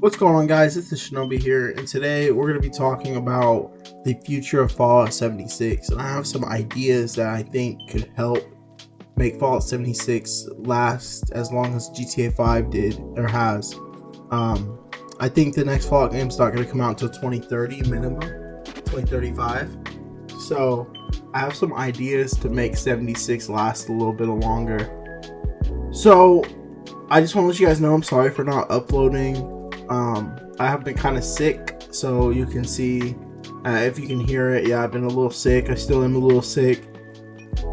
What's going on, guys? It's the Shinobi here, and today we're going to be talking about the future of Fallout 76. And I have some ideas that I think could help make Fallout 76 last as long as GTA 5 did or has. I think the next Fallout game is not going to come out until 2030 minimum, 2035. So I have some ideas to make 76 last a little bit longer. So I just want to let you guys know I'm sorry for not uploading. I have been kind of sick, so you can see if you can hear it. Yeah, I've been a little sick. I still am a little sick,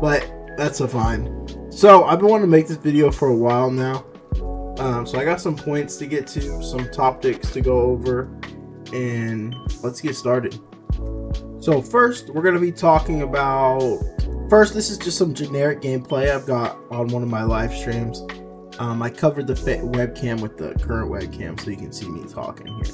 but that's fine. So I've been wanting to make this video for a while now. So I got some points to get to, some topics to go over, and let's get started. So first, we're going to be talking about... First, this is just some generic gameplay I've got on one of my live streams. I covered the webcam with the current webcam so you can see me talking here.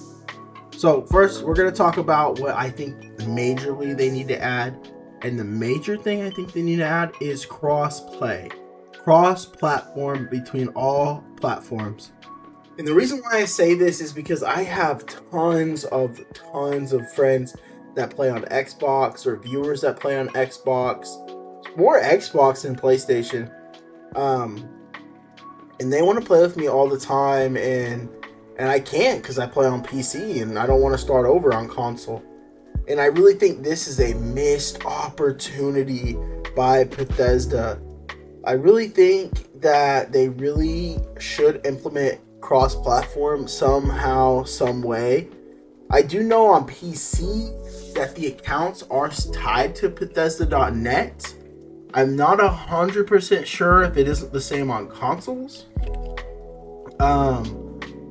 So first, we're going to talk about what I think majorly they need to add. And the major thing I think they need to add is cross-play. Cross-platform between all platforms. And the reason why I say this is because I have tons of friends that play on Xbox or viewers that play on Xbox. More Xbox than PlayStation. And they want to play with me all the time, and I can't because I play on PC and I don't want to start over on console. And I really think this is a missed opportunity by Bethesda. I really think that they really should implement cross-platform somehow, some way. I do know on PC that the accounts are tied to Bethesda.net. I'm not 100% sure if it isn't the same on consoles.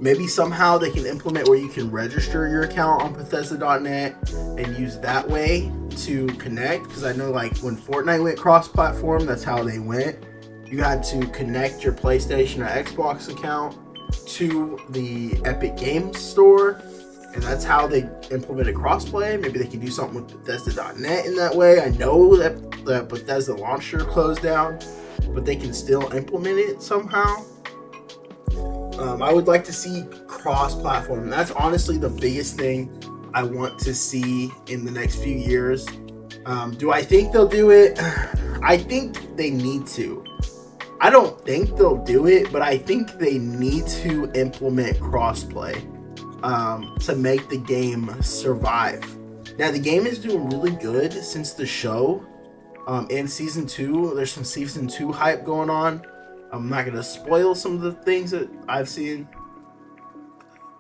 Maybe somehow they can implement where you can register your account on Bethesda.net and use that way to connect. Because I know, like, when Fortnite went cross-platform, that's how they went. You had to connect your PlayStation or Xbox account to the Epic Games Store. And that's how they implemented crossplay. Maybe they can do something with Bethesda.net in that way. I know that the Bethesda launcher closed down, but they can still implement it somehow. I would like to see cross-platform. That's honestly the biggest thing I want to see in the next few years. Do I think they'll do it? I think they need to. I don't think they'll do it, but I think they need to implement crossplay to make the game survive. Now, the game is doing really good since the show. In Season 2, there's some Season 2 hype going on. I'm not going to spoil some of the things that I've seen.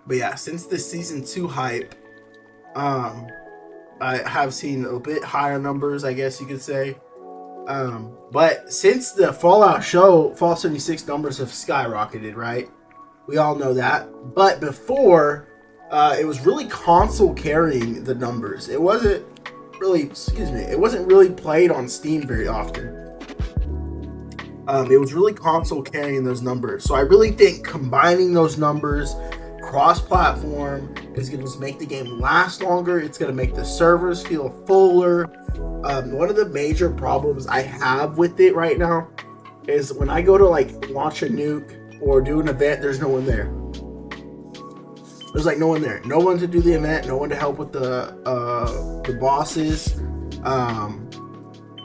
But yeah, since the Season 2 hype, I have seen a bit higher numbers, I guess you could say. But since the Fallout show, Fallout 76 numbers have skyrocketed, right? We all know that. But before, it was really console carrying the numbers. It wasn't really played on Steam very often. It was really console carrying those numbers. So I really think combining those numbers, cross-platform, is going to make the game last longer. It's going to make the servers feel fuller. One of the major problems I have with it right now is when I go to like launch a nuke or do an event, there's no one there. There's like no one there. No one to do the event. No one to help with the bosses.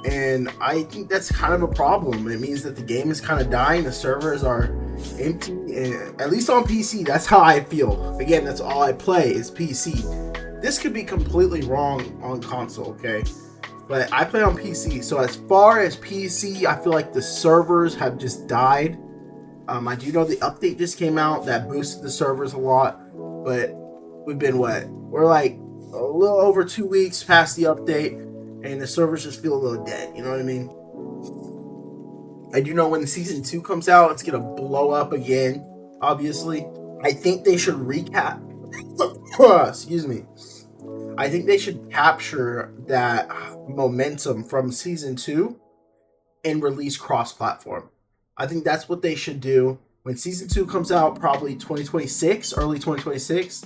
And I think that's kind of a problem. It means that the game is kind of dying. The servers are empty. And at least on PC, that's how I feel. Again, that's all I play is PC. This could be completely wrong on console, okay? But I play on PC. So as far as PC, I feel like the servers have just died. I do know the update just came out that boosted the servers a lot. But we've been we're like a little over 2 weeks past the update, and the servers just feel a little dead. You know what I mean? I do know when the Season 2 comes out, it's gonna blow up again. Obviously, I think they should recap. Excuse me. I think they should capture that momentum from Season 2 and release cross-platform. I think that's what they should do. When Season 2 comes out, probably 2026, early 2026,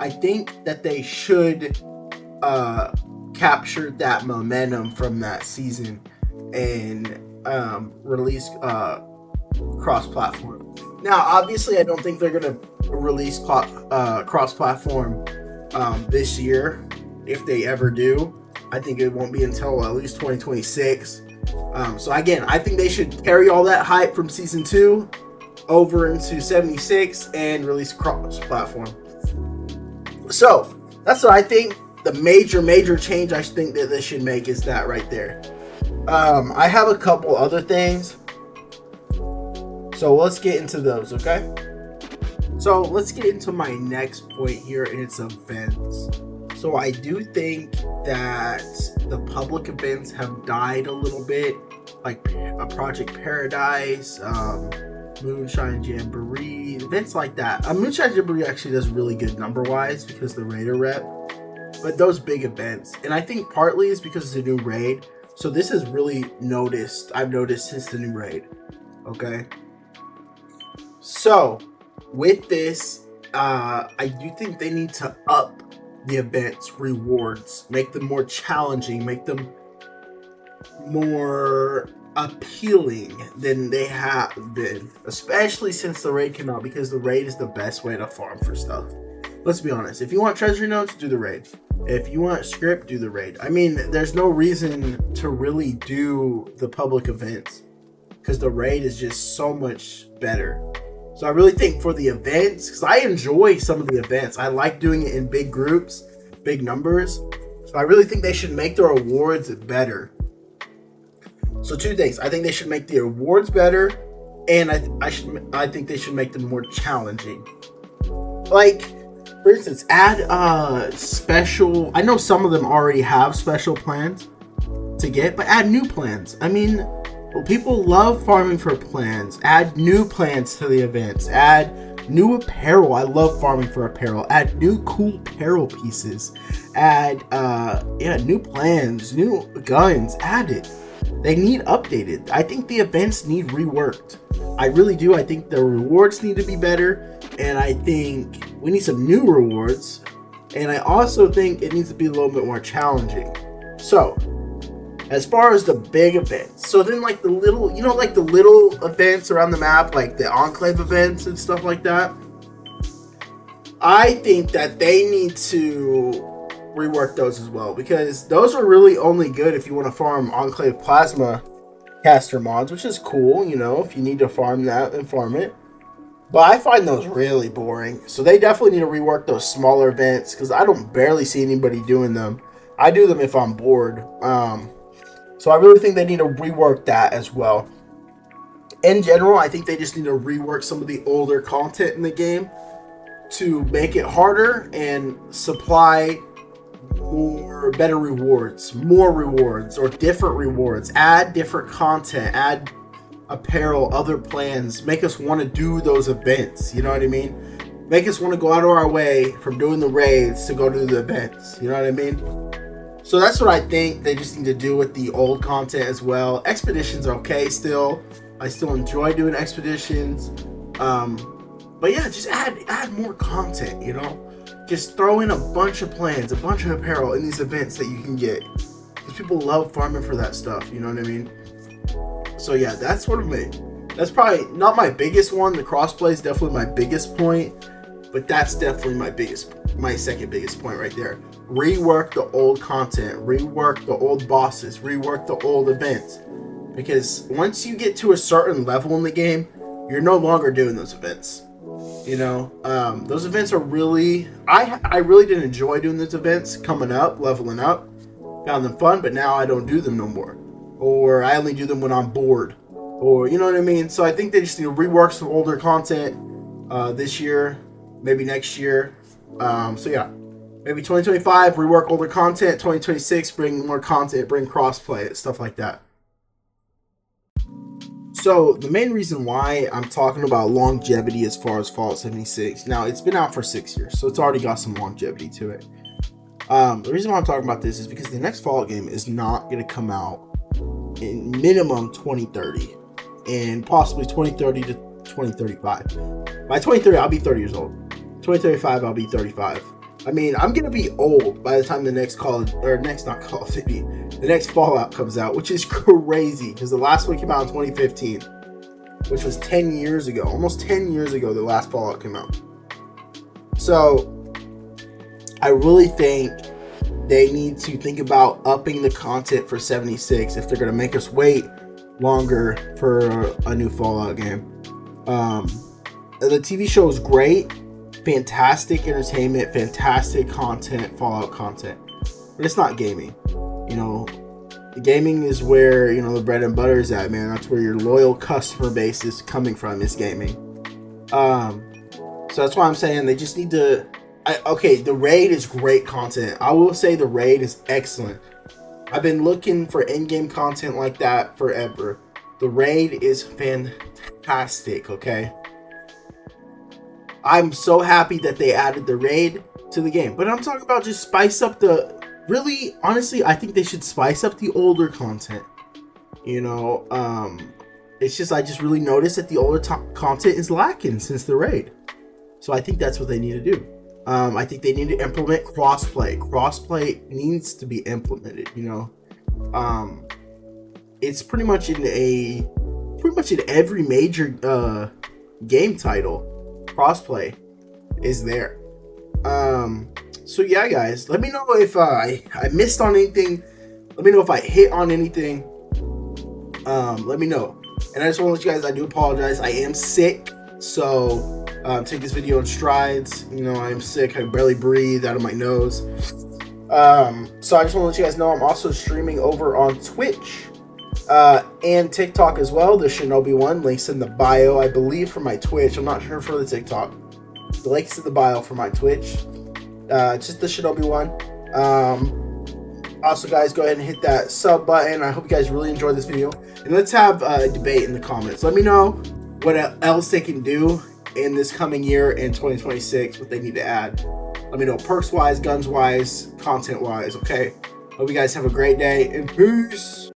I think that they should capture that momentum from that season and release cross-platform. Now, obviously, I don't think they're going to release cross-platform this year, if they ever do. I think it won't be until at least 2026. So again, I think they should carry all that hype from Season 2 over into 76 and release cross-platform. So that's what I think. The major change I think that they should make is that right there. I have a couple other things. So let's get into those, okay? So let's get into my next point here, and it's events. So I do think that the public events have died a little bit, like a Project Paradise, Moonshine Jamboree, events like that. Moonshine Jamboree actually does really good number-wise because the Raider rep, but those big events, and I think partly is because it's a new raid. So this is really I've noticed since the new raid, okay? So with this, I do think they need to up the events rewards, make them more challenging, make them more appealing than they have been, especially since the raid came out, because the raid is the best way to farm for stuff. Let's be honest, if you want treasure notes, do the raid. If you want script, do the raid. I mean, there's no reason to really do the public events because the raid is just so much better. So I really think for the events, because I enjoy some of the events, I like doing it in big groups, big numbers. So I really think they should make the rewards better. So two things. I think they should make the awards better, and I think they should make them more challenging. Like, for instance, add special. I know some of them already have special plans to get, but add new plans. I mean, well, people love farming for plans. Add new plans to the events. Add new apparel. I love farming for apparel. Add new cool apparel pieces. Add new plans, new guns. Add it. They need updated. I think the events need reworked. I really do. I think the rewards need to be better, and I think we need some new rewards, and I also think it needs to be a little bit more challenging. So as far as the big events, so then like the little, like the little events around the map, like the Enclave events and stuff like that, I think that they need to rework those as well, because those are really only good if you want to farm Enclave Plasma caster mods, which is cool, if you need to farm that, then farm it. But I find those really boring, so they definitely need to rework those smaller events, because I don't barely see anybody doing them. I do them if I'm bored. So I really think they need to rework that as well. In general, I think they just need to rework some of the older content in the game to make it harder and supply better rewards, more rewards, or different rewards. Add different content, add apparel, other plans. Make us want to do those events, you know what I mean? Make us want to go out of our way from doing the raids to go do the events, you know what I mean? So that's what I think they just need to do with the old content as well. Expeditions are okay still. I still enjoy doing expeditions. But yeah, just add more content, Just throw in a bunch of plans, a bunch of apparel in these events that you can get. Because people love farming for that stuff, you know what I mean? So yeah, that's that's probably not my biggest one. The crossplay is definitely my biggest point. But that's definitely my second biggest point right there. Rework the old content, rework the old bosses, rework the old events. Because once you get to a certain level in the game, you're no longer doing those events. Those events are really, I really didn't enjoy doing those events coming up, leveling up. Found them fun, but now I don't do them no more. Or I only do them when I'm bored. Or, you know what I mean? So I think they just need to rework some older content this year, maybe next year. So yeah, maybe 2025, rework older content. 2026, bring more content, bring crossplay, stuff like that. So the main reason why I'm talking about longevity as far as Fallout 76, now it's been out for 6 years, so it's already got some longevity to it. The reason why I'm talking about this is because the next Fallout game is not going to come out in minimum 2030 and possibly 2030 to 2035. By 2030, I'll be 30 years old. 2035, I'll be 35. I mean, I'm going to be old by the time the next the next Fallout comes out, which is crazy because the last one came out in 2015, which was 10 years ago. Almost 10 years ago, the last Fallout came out. So I really think they need to think about upping the content for 76 if they're going to make us wait longer for a new Fallout game. The TV show is great, fantastic entertainment, fantastic content, Fallout content, but it's not gaming. You know, gaming is where, you know, the bread and butter is at, man. That's where your loyal customer base is coming from, is gaming. So that's why I'm saying they just need to. Okay, the raid is great content. I will say the raid is excellent. I've been looking for in-game content like that forever. The raid is fantastic, okay? I'm so happy that they added the raid to the game. But I'm talking about just spice up the... Really, honestly, I think they should spice up the older content. You know, it's just, I just really noticed that the older content is lacking since the raid. So I think that's what they need to do. I think they need to implement crossplay. Crossplay needs to be implemented, you know. It's pretty much in every major game title. Crossplay is there. So yeah, guys, let me know if I missed on anything. Let me know if I hit on anything. Let me know. And I just want to let you guys, I do apologize. I am sick, so take this video in strides. You know, I am sick. I barely breathe out of my nose. So I just want to let you guys know I'm also streaming over on Twitch and TikTok as well. The Shinobi one, links in the bio, I believe, for my Twitch. I'm not sure for the TikTok. The links in the bio for my Twitch. Just the Shinobi one. Also, guys, go ahead and hit that sub button. I hope you guys really enjoyed this video. And let's have a debate in the comments. Let me know what else they can do in this coming year in 2026, what they need to add. Let me know perks wise, guns wise, content wise, okay? Hope you guys have a great day, and peace.